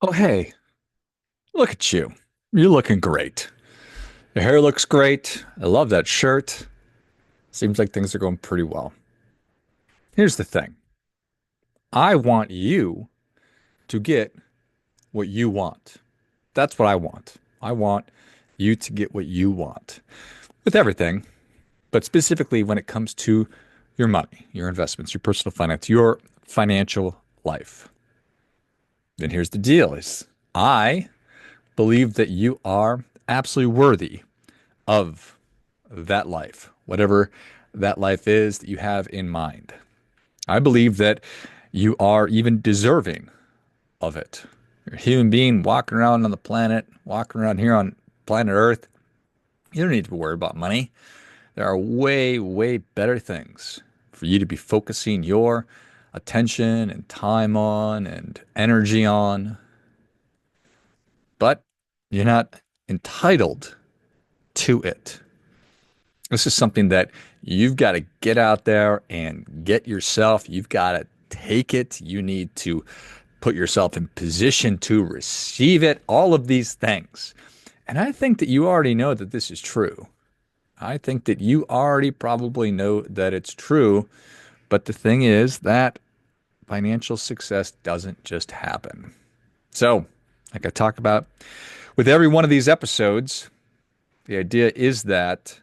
Oh, hey, look at you. You're looking great. Your hair looks great. I love that shirt. Seems like things are going pretty well. Here's the thing. I want you to get what you want. That's what I want. I want you to get what you want with everything, but specifically when it comes to your money, your investments, your personal finance, your financial life. And here's the deal is I believe that you are absolutely worthy of that life, whatever that life is that you have in mind. I believe that you are even deserving of it. You're a human being walking around on the planet, walking around here on planet Earth. You don't need to worry about money. There are way, way better things for you to be focusing your attention and time on and energy on. But you're not entitled to it. This is something that you've got to get out there and get yourself. You've got to take it. You need to put yourself in position to receive it, all of these things. And I think that you already know that this is true. I think that you already probably know that it's true. But the thing is that financial success doesn't just happen. So, like I talk about with every one of these episodes, the idea is that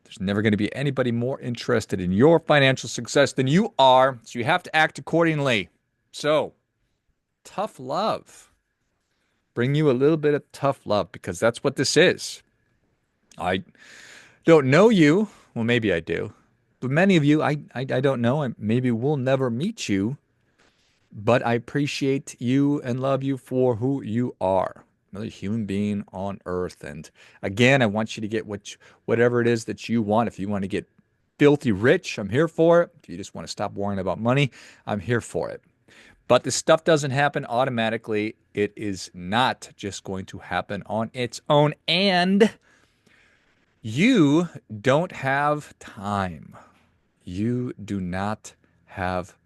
there's never going to be anybody more interested in your financial success than you are, so you have to act accordingly. So, tough love. Bring you a little bit of tough love because that's what this is. I don't know you. Well, maybe I do. But many of you, I don't know, and maybe we'll never meet you, but I appreciate you and love you for who you are. Another human being on earth. And again, I want you to get whatever it is that you want. If you want to get filthy rich, I'm here for it. If you just want to stop worrying about money, I'm here for it. But this stuff doesn't happen automatically. It is not just going to happen on its own. And you don't have time. You do not have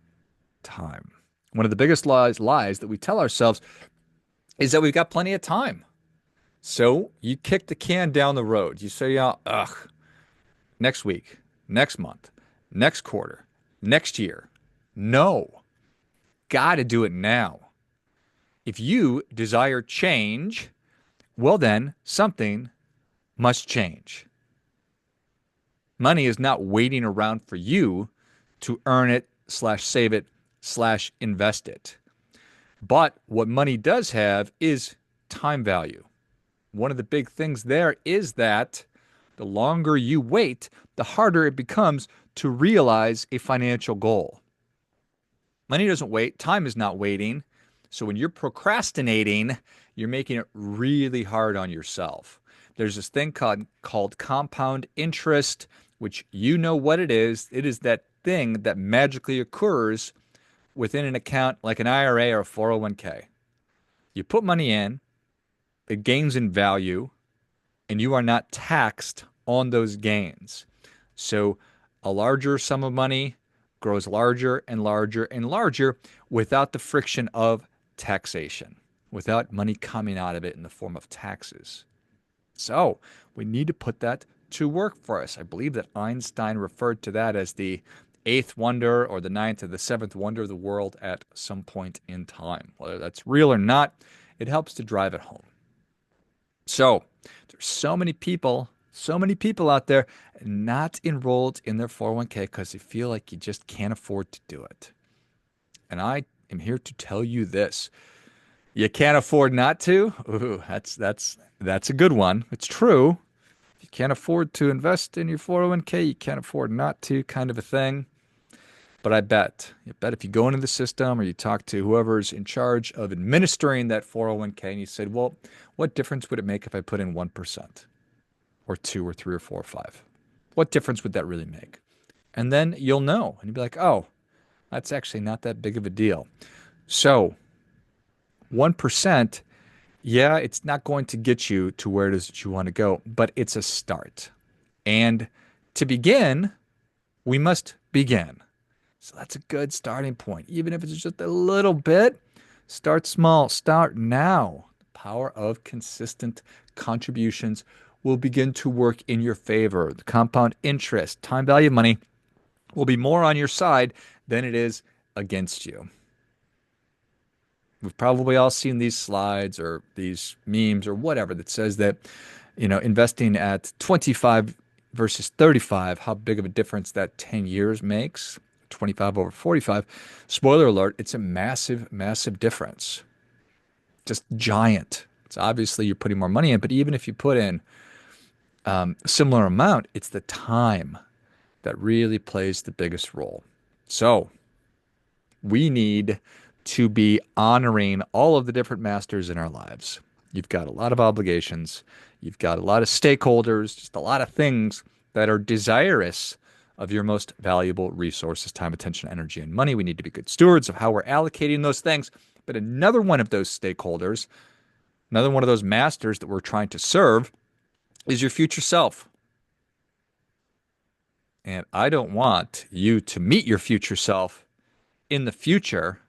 time. One of the biggest lies that we tell ourselves is that we've got plenty of time. So you kick the can down the road. You say, yeah, ugh, next week, next month, next quarter, next year. No, got to do it now. If you desire change, well, then something must change. Money is not waiting around for you to earn it, slash save it, slash invest it. But what money does have is time value. One of the big things there is that the longer you wait, the harder it becomes to realize a financial goal. Money doesn't wait, time is not waiting. So when you're procrastinating, you're making it really hard on yourself. There's this thing called compound interest, which you know what it is. It is that thing that magically occurs within an account like an IRA or a 401k. You put money in, it gains in value, and you are not taxed on those gains. So a larger sum of money grows larger and larger and larger without the friction of taxation, without money coming out of it in the form of taxes. So we need to put that to work for us. I believe that Einstein referred to that as the eighth wonder or the ninth or the seventh wonder of the world at some point in time. Whether that's real or not, it helps to drive it home. So there's so many people out there not enrolled in their 401k because they feel like you just can't afford to do it. And I am here to tell you this. You can't afford not to? Ooh, that's a good one. It's true. You can't afford to invest in your 401k, you can't afford not to, kind of a thing. But I bet if you go into the system or you talk to whoever's in charge of administering that 401k and you said, well, what difference would it make if I put in 1% or 2 or 3 or 4 or 5? What difference would that really make? And then you'll know and you'll be like, oh, that's actually not that big of a deal. So 1%, yeah, it's not going to get you to where it is that you want to go, but it's a start. And to begin, we must begin. So that's a good starting point. Even if it's just a little bit, Start small. Start now. The power of consistent contributions will begin to work in your favor. The compound interest, time value of money, will be more on your side than it is against you. We've probably all seen these slides or these memes or whatever that says that, investing at 25 versus 35, how big of a difference that 10 years makes. 25 over 45. Spoiler alert, it's a massive, massive difference. Just giant. It's obviously you're putting more money in, but even if you put in a similar amount, it's the time that really plays the biggest role. So we need to be honoring all of the different masters in our lives. You've got a lot of obligations. You've got a lot of stakeholders, just a lot of things that are desirous of your most valuable resources, time, attention, energy, and money. We need to be good stewards of how we're allocating those things. But another one of those stakeholders, another one of those masters that we're trying to serve is your future self. And I don't want you to meet your future self in the future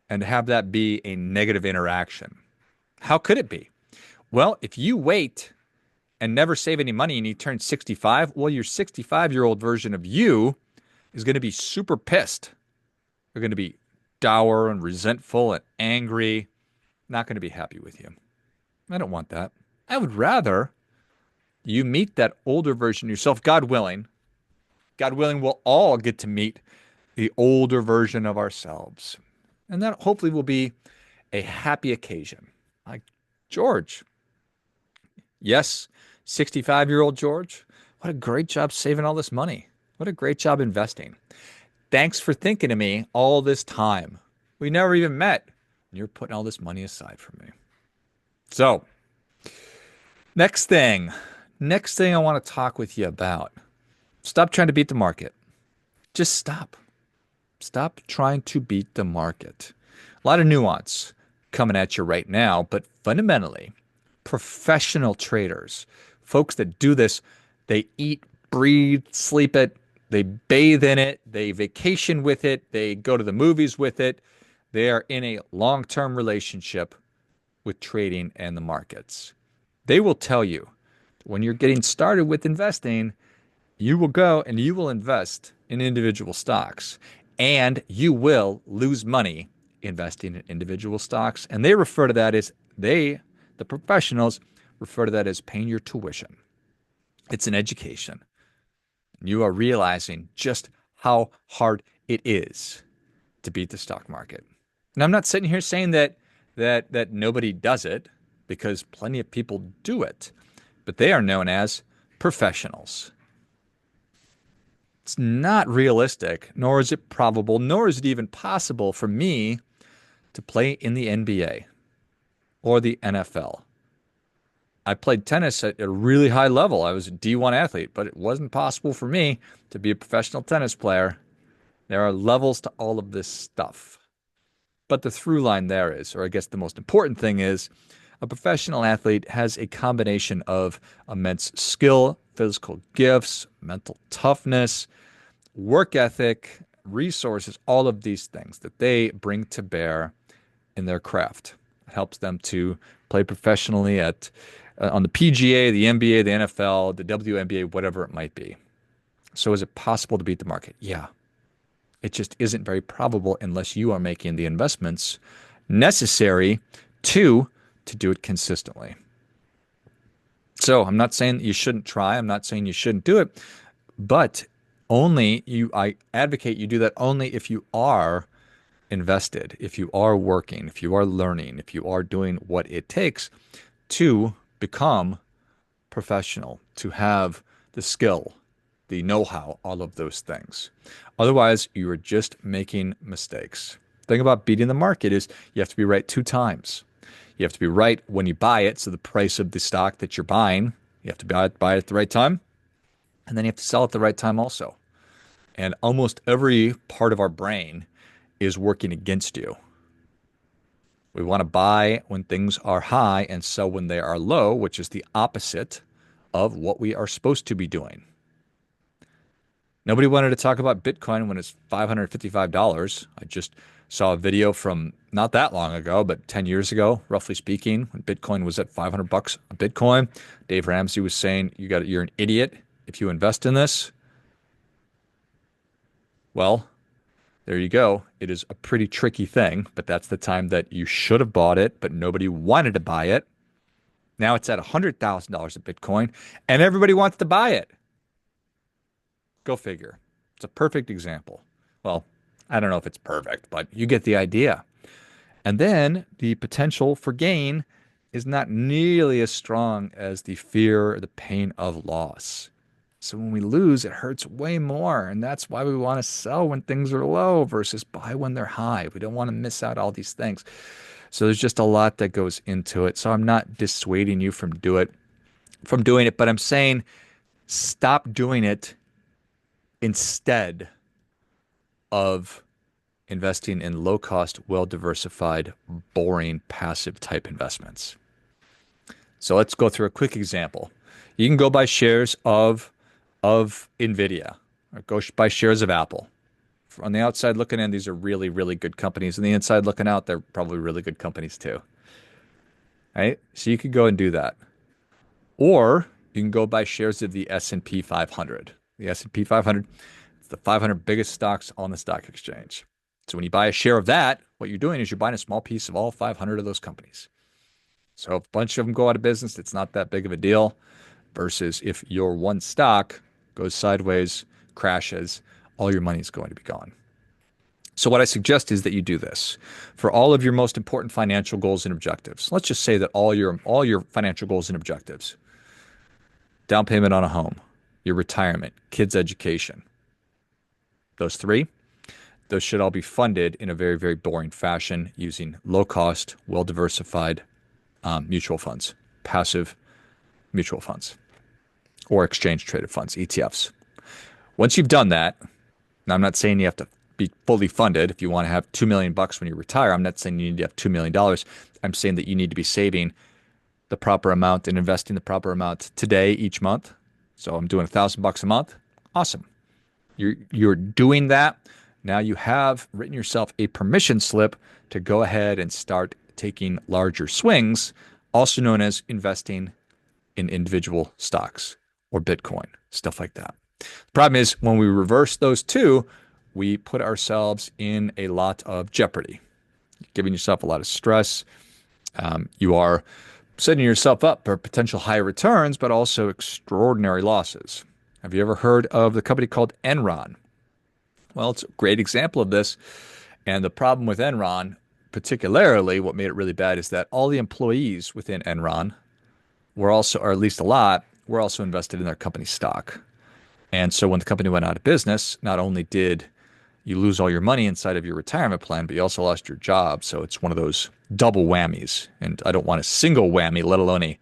and have that be a negative interaction. How could it be? Well, if you wait and never save any money and you turn 65, well, your 65-year-old version of you is going to be super pissed. They're going to be dour and resentful and angry, not going to be happy with you. I don't want that. I would rather you meet that older version of yourself, God willing. God willing, we'll all get to meet the older version of ourselves. And that hopefully will be a happy occasion. Like George. Yes, 65-year-old George. What a great job saving all this money. What a great job investing. Thanks for thinking of me all this time. We never even met. And you're putting all this money aside for me. So, next thing I want to talk with you about. Stop trying to beat the market. Just stop. Stop trying to beat the market. A lot of nuance coming at you right now, but fundamentally, professional traders, folks that do this, they eat, breathe, sleep it, they bathe in it, they vacation with it, they go to the movies with it. They are in a long-term relationship with trading and the markets. They will tell you when you're getting started with investing, you will go and you will invest in individual stocks and you will lose money investing in individual stocks. And they refer to that as the professionals refer to that as paying your tuition. It's an education. You are realizing just how hard it is to beat the stock market. And I'm not sitting here saying that nobody does it, because plenty of people do it, but they are known as professionals. It's not realistic, nor is it probable, nor is it even possible for me to play in the NBA or the NFL. I played tennis at a really high level. I was a D1 athlete, but it wasn't possible for me to be a professional tennis player. There are levels to all of this stuff. But the through line there is, or I guess the most important thing is, a professional athlete has a combination of immense skill, physical gifts, mental toughness, work ethic, resources, all of these things that they bring to bear in their craft. It helps them to play professionally at on the PGA, the NBA, the NFL, the WNBA, whatever it might be. So is it possible to beat the market? Yeah. It just isn't very probable unless you are making the investments necessary to do it consistently. So I'm not saying that you shouldn't try. I'm not saying you shouldn't do it, but I advocate you do that only if you are invested, if you are working, if you are learning, if you are doing what it takes to become professional, to have the skill, the know-how, all of those things. Otherwise, you are just making mistakes. The thing about beating the market is you have to be right 2 times. You have to be right when you buy it, so the price of the stock that you're buying, you have to buy it at the right time, and then you have to sell at the right time also. And almost every part of our brain is working against you. We want to buy when things are high and sell when they are low, which is the opposite of what we are supposed to be doing. Nobody wanted to talk about Bitcoin when it's $555. I just Saw a video from not that long ago, but 10 years ago, roughly speaking, when Bitcoin was at 500 bucks a Bitcoin. Dave Ramsey was saying, you're an idiot if you invest in this. Well, there you go. It is a pretty tricky thing, but that's the time that you should have bought it, but nobody wanted to buy it. Now it's at $100,000 a Bitcoin and everybody wants to buy it. Go figure. It's a perfect example. Well, I don't know if it's perfect, but you get the idea. And then the potential for gain is not nearly as strong as the fear or the pain of loss. So when we lose, it hurts way more. And that's why we want to sell when things are low versus buy when they're high. We don't want to miss out all these things. So there's just a lot that goes into it. So I'm not dissuading you from doing it, but I'm saying stop doing it instead of investing in low cost, well diversified, boring, passive type investments. So let's go through a quick example. You can go buy shares of Nvidia or go buy shares of Apple. On the outside looking in, these are really, really good companies. On the inside looking out, they're probably really good companies too. Right? So you could go and do that. Or you can go buy shares of the S&P 500. The S&P 500, it's the 500 biggest stocks on the stock exchange. So when you buy a share of that, what you're doing is you're buying a small piece of all 500 of those companies. So if a bunch of them go out of business, it's not that big of a deal versus if your one stock goes sideways, crashes, all your money is going to be gone. So what I suggest is that you do this for all of your most important financial goals and objectives. Let's just say that all your financial goals and objectives, down payment on a home, your retirement, kids' education, those three, those should all be funded in a very, very boring fashion using low cost, well diversified mutual funds, passive mutual funds, or exchange traded funds, ETFs. Once you've done that, and I'm not saying you have to be fully funded. If you want to have $2 million when you retire, I'm not saying you need to have $2 million. I'm saying that you need to be saving the proper amount and investing the proper amount today, each month. So I'm doing $1,000 a month. Awesome. You're doing that. Now you have written yourself a permission slip to go ahead and start taking larger swings, also known as investing in individual stocks or Bitcoin, stuff like that. The problem is when we reverse those two, we put ourselves in a lot of jeopardy, giving yourself a lot of stress. You are setting yourself up for potential high returns, but also extraordinary losses. Have you ever heard of the company called Enron? Well, it's a great example of this. And the problem with Enron, particularly what made it really bad, is that all the employees within Enron were also, or at least a lot, were also invested in their company stock. And so when the company went out of business, not only did you lose all your money inside of your retirement plan, but you also lost your job. So it's one of those double whammies. And I don't want a single whammy, let alone a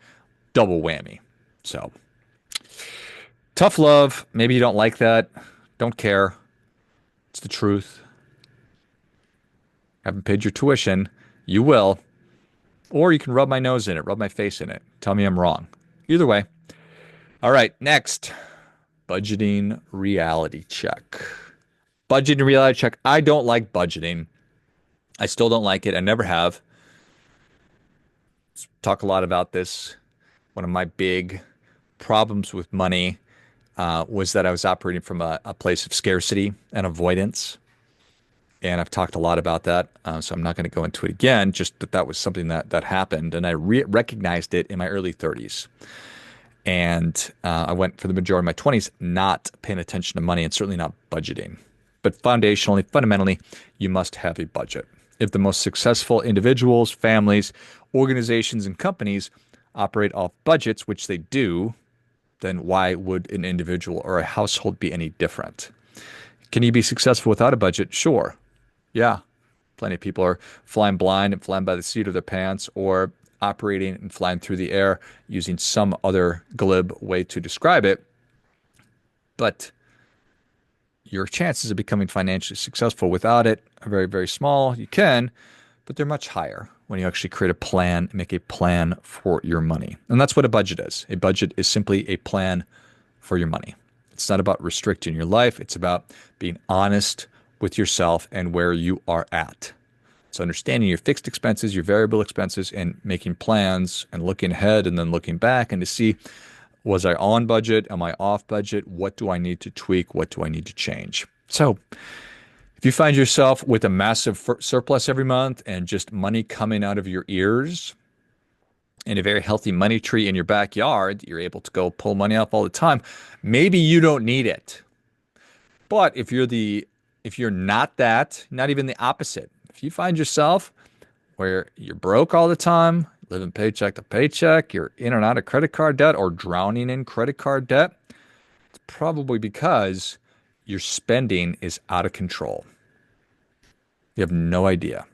double whammy. So tough love. Maybe you don't like that. Don't care. It's the truth. Haven't paid your tuition. You will. Or you can rub my nose in it, rub my face in it. Tell me I'm wrong. Either way. All right, next. Budgeting reality check. Budgeting reality check. I don't like budgeting. I still don't like it. I never have. Talk a lot about this. One of my big problems with money was that I was operating from a place of scarcity and avoidance. And I've talked a lot about that, so I'm not going to go into it again, just that was something that happened. And I recognized it in my early 30s. And I went for the majority of my 20s not paying attention to money and certainly not budgeting. But fundamentally, you must have a budget. If the most successful individuals, families, organizations, and companies operate off budgets, which they do, then why would an individual or a household be any different? Can you be successful without a budget? Sure. Yeah. Plenty of people are flying blind and flying by the seat of their pants or operating and flying through the air using some other glib way to describe it. But your chances of becoming financially successful without it are very, very small. You can, but they're much higher when you actually create a plan, make a plan for your money. And that's what a budget is. A budget is simply a plan for your money. It's not about restricting your life. It's about being honest with yourself and where you are at. So understanding your fixed expenses, your variable expenses, and making plans and looking ahead and then looking back and to see, was I on budget? Am I off budget? What do I need to tweak? What do I need to change? So if you find yourself with a massive surplus every month and just money coming out of your ears and a very healthy money tree in your backyard, you're able to go pull money off all the time. Maybe you don't need it. But if you're not that, not even the opposite, if you find yourself where you're broke all the time, living paycheck to paycheck, you're in and out of credit card debt or drowning in credit card debt, it's probably because your spending is out of control. You have no idea.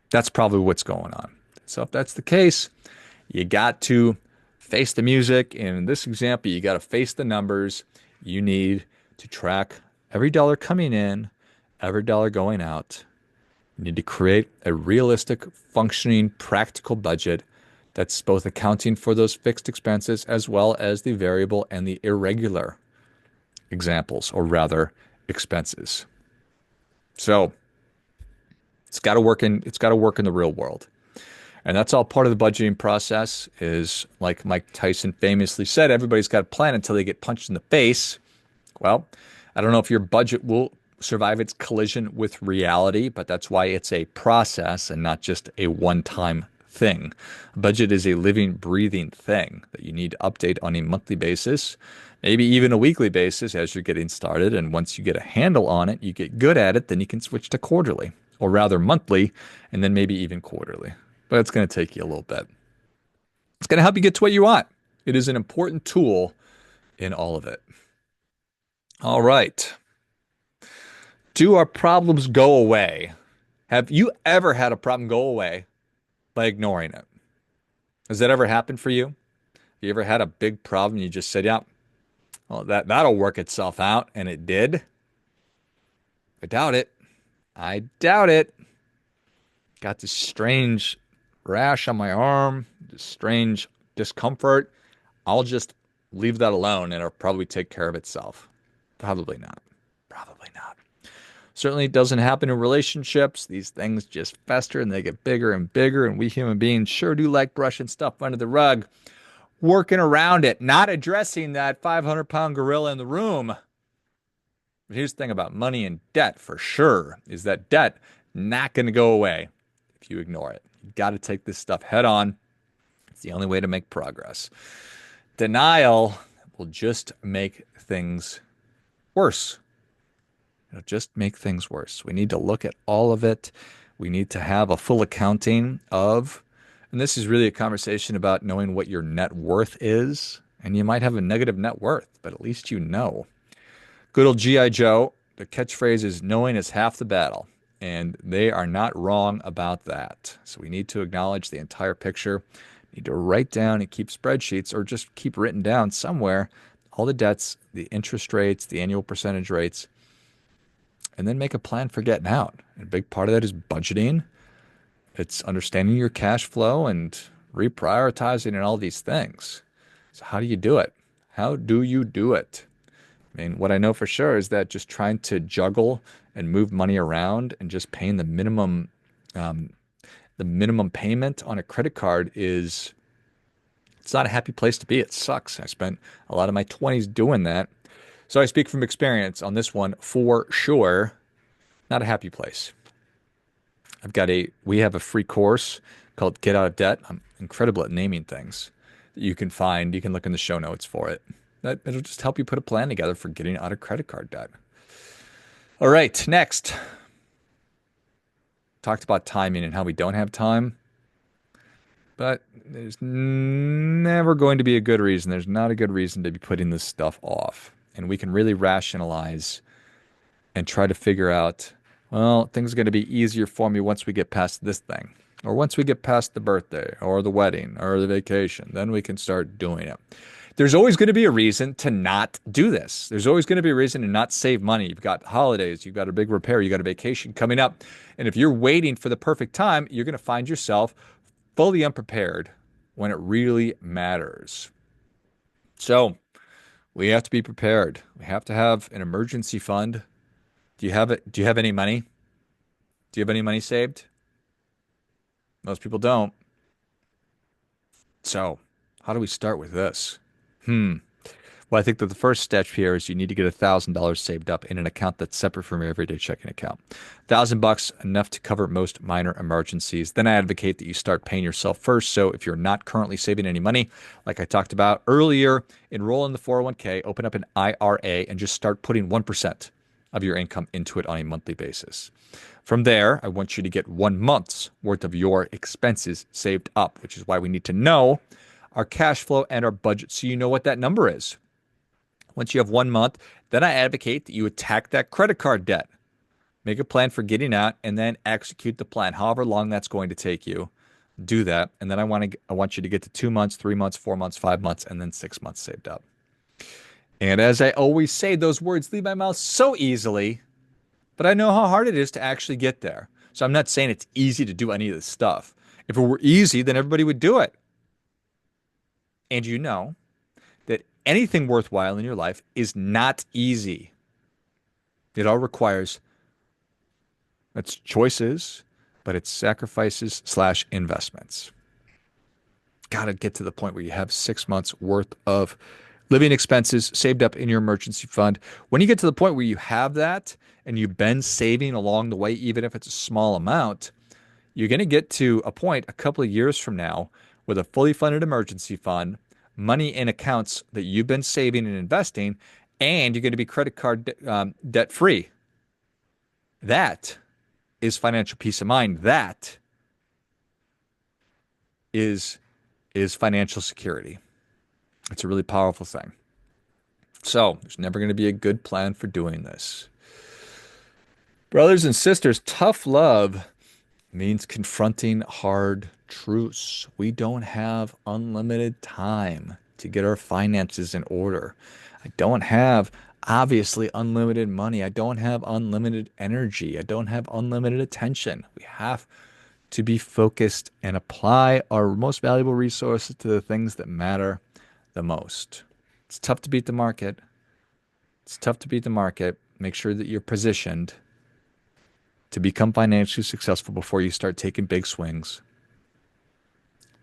That's probably what's going on. So if that's the case, you got to face the music. And in this example, you got to face the numbers. You need to track every dollar coming in, every dollar going out. You need to create a realistic, functioning, practical budget that's both accounting for those fixed expenses as well as the variable and the irregular examples, or rather expenses. So it's got to work in the real world. And that's all part of the budgeting process is like Mike Tyson famously said, everybody's got a plan until they get punched in the face. Well, I don't know if your budget will survive its collision with reality, but that's why it's a process and not just a one-time thing. A budget is a living, breathing thing that you need to update on a monthly basis, maybe even a weekly basis as you're getting started. And once you get a handle on it, you get good at it, then you can switch to quarterly, or rather monthly, and then maybe even quarterly. But it's going to take you a little bit. It's going to help you get to what you want. It is an important tool in all of it. All right. Do our problems go away? Have you ever had a problem go away by ignoring it? Has that ever happened for you? Have you ever had a big problem and you just said, yeah, well, that'll work itself out, and it did? I doubt it. I doubt it. Got this strange rash on my arm, this strange discomfort. I'll just leave that alone and it'll probably take care of itself. Probably not. Probably not. Certainly it doesn't happen in relationships. These things just fester and they get bigger and bigger. And we human beings sure do like brushing stuff under the rug, working around it, not addressing that 500-pound gorilla in the room. But here's the thing about money and debt for sure is that debt not going to go away if you ignore it. You got to take this stuff head on. It's the only way to make progress. Denial will just make things worse. It'll just make things worse. We need to look at all of it. We need to have a full accounting of, and this is really a conversation about knowing what your net worth is. And you might have a negative net worth, but at least you know. Good old G.I. Joe, the catchphrase is knowing is half the battle. And they are not wrong about that. So we need to acknowledge the entire picture. We need to write down and keep spreadsheets or just keep written down somewhere all the debts, the interest rates, the annual percentage rates, and then make a plan for getting out. And a big part of that is budgeting. It's understanding your cash flow and reprioritizing and all these things. So how do you do it? How do you do it? I mean, what I know for sure is that just trying to juggle and move money around and just paying the minimum payment on a credit card it's not a happy place to be. It sucks. I spent a lot of my 20s doing that. So I speak from experience on this one for sure. Not a happy place. We have a free course called Get Out of Debt. I'm incredible at naming things that you can find. You can look in the show notes for it. It'll just help you put a plan together for getting out of credit card debt. All right, next. Talked about timing and how we don't have time. But there's never going to be a good reason. There's not a good reason to be putting this stuff off. And we can really rationalize and try to figure out, well, things are going to be easier for me once we get past this thing. Or once we get past the birthday or the wedding or the vacation, then we can start doing it. There's always going to be a reason to not do this. There's always going to be a reason to not save money. You've got holidays, you've got a big repair, you've got a vacation coming up. And if you're waiting for the perfect time, you're going to find yourself fully unprepared when it really matters. So We have to be prepared. We have to have an emergency fund. Do you have it? Do you have any money? Do you have any money saved? Most people don't. So, how do we start with this? Hmm. Well, I think that the first step here is you need to get $1,000 saved up in an account that's separate from your everyday checking account. $1,000 enough to cover most minor emergencies. Then I advocate that you start paying yourself first. So if you're not currently saving any money, like I talked about earlier, enroll in the 401k, open up an IRA, and just start putting 1% of your income into it on a monthly basis. From there, I want you to get 1 month's worth of your expenses saved up, which is why we need to know our cash flow and our budget so you know what that number is. Once you have 1 month, then I advocate that you attack that credit card debt. Make a plan for getting out and then execute the plan, however long that's going to take you. Do that. And then I want you to get to 2 months, 3 months, 4 months, 5 months, and then 6 months saved up. And as I always say, those words leave my mouth so easily, but I know how hard it is to actually get there. So I'm not saying it's easy to do any of this stuff. If it were easy, then everybody would do it. And you know that anything worthwhile in your life is not easy. It all requires it's choices, but it's sacrifices slash investments. Got to get to the point where you have 6 months worth of living expenses saved up in your emergency fund. When you get to the point where you have that and you've been saving along the way, even if it's a small amount, you're going to get to a point a couple of years from now with a fully funded emergency fund, money in accounts that you've been saving and investing, and you're going to be credit card debt free. That is financial peace of mind. That is financial security. It's a really powerful thing. So there's never going to be a good plan for doing this. Brothers and sisters, tough love means confronting hard truths. We don't have unlimited time to get our finances in order. I don't have, obviously, unlimited money. I don't have unlimited energy. I don't have unlimited attention. We have to be focused and apply our most valuable resources to the things that matter the most. It's tough to beat the market. It's tough to beat the market. Make sure that you're positioned to become financially successful before you start taking big swings.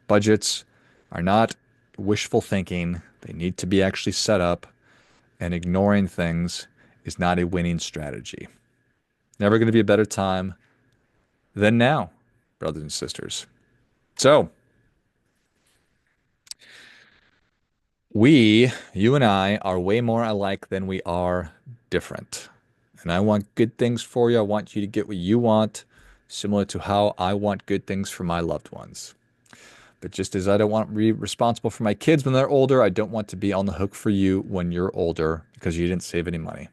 Budgets are not wishful thinking. They need to be actually set up, and ignoring things is not a winning strategy. Never going to be a better time than now, brothers and sisters. So, you and I, are way more alike than we are different. And I want good things for you. I want you to get what you want, similar to how I want good things for my loved ones. But just as I don't want to be responsible for my kids when they're older, I don't want to be on the hook for you when you're older because you didn't save any money.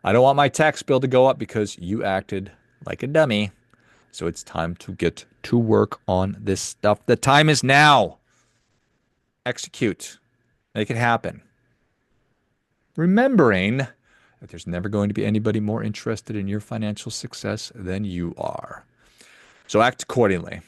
I don't want my tax bill to go up because you acted like a dummy. So it's time to get to work on this stuff. The time is now. Execute. Make it happen. Remembering that there's never going to be anybody more interested in your financial success than you are. So act accordingly.